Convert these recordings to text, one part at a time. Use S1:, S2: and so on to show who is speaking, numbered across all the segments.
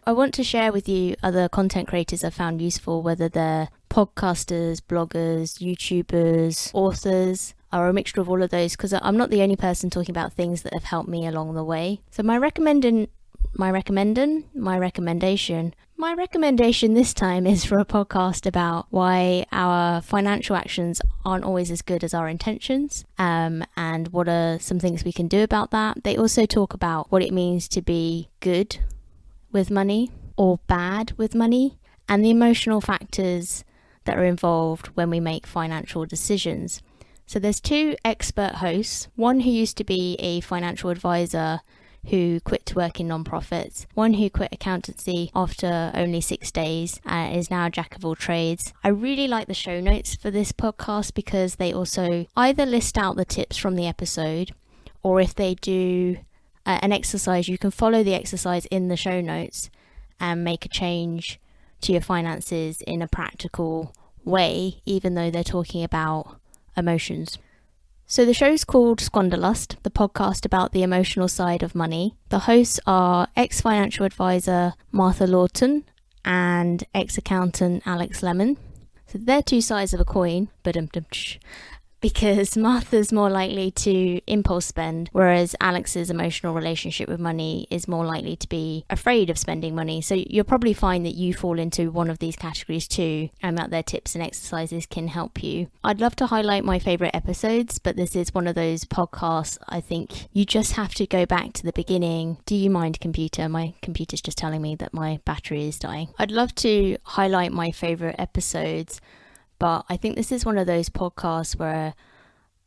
S1: I want to share with you other content creators I've found useful, whether they're podcasters, bloggers, YouTubers, authors, or a mixture of all of those, because I'm not the only person talking about things that have helped me along the way. So my recommendation this time is for a podcast about why our financial actions aren't always as good as our intentions, and what are some things we can do about that. They also talk about what it means to be good with money or bad with money, and the emotional factors that are involved when we make financial decisions. So there's two expert hosts, one who used to be a financial advisor who quit to work in non-profits, one who quit accountancy after only 6 days and is now a jack of all trades. I really like the show notes for this podcast because they also either list out the tips from the episode, or if they do an exercise, you can follow the exercise in the show notes and make a change to your finances in a practical way, even though they're talking about emotions. So the show's called Squanderlust, the podcast about the emotional side of money. The hosts are ex-financial advisor Martha Lawton and ex-accountant Alex Lemon. So they're two sides of a coin, because Martha's more likely to impulse spend, whereas Alex's emotional relationship with money is more likely to be afraid of spending money. So you'll probably find that you fall into one of these categories too, and that their tips and exercises can help you. I'd love to highlight my favourite episodes, but this is one of those podcasts I think you just have to go back to the beginning. Do you mind, computer? My computer's just telling me that my battery is dying. I'd love to highlight my favourite episodes, but I think this is one of those podcasts where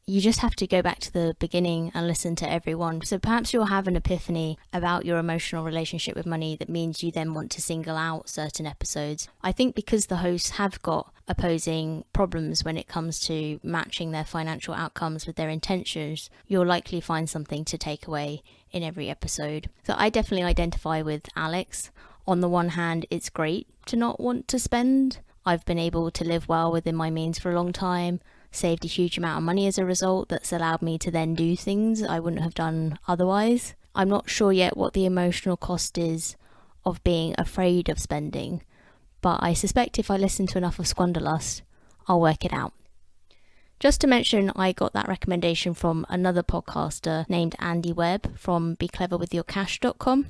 S1: you just have to go back to the beginning and listen to everyone. So perhaps you'll have an epiphany about your emotional relationship with money that means you then want to single out certain episodes. I think because the hosts have got opposing problems when it comes to matching their financial outcomes with their intentions, you'll likely find something to take away in every episode. So I definitely identify with Alex. On the one hand, it's great to not want to spend. I've been able to live well within my means for a long time, saved a huge amount of money as a result that's allowed me to then do things I wouldn't have done otherwise. I'm not sure yet what the emotional cost is of being afraid of spending, but I suspect if I listen to enough of Squanderlust, I'll work it out. Just to mention, I got that recommendation from another podcaster named Andy Webb from becleverwithyourcash.com.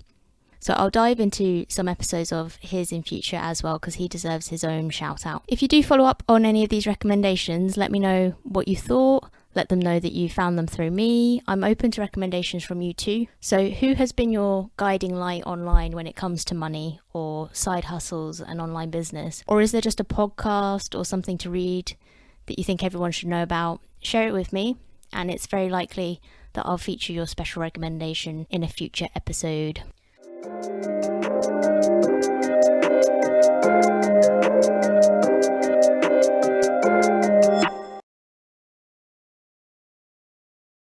S1: So I'll dive into some episodes of his in future as well, because he deserves his own shout out. If you do follow up on any of these recommendations, let me know what you thought. Let them know that you found them through me. I'm open to recommendations from you too. So who has been your guiding light online when it comes to money or side hustles and online business? Or is there just a podcast or something to read that you think everyone should know about? Share it with me, and it's very likely that I'll feature your special recommendation in a future episode.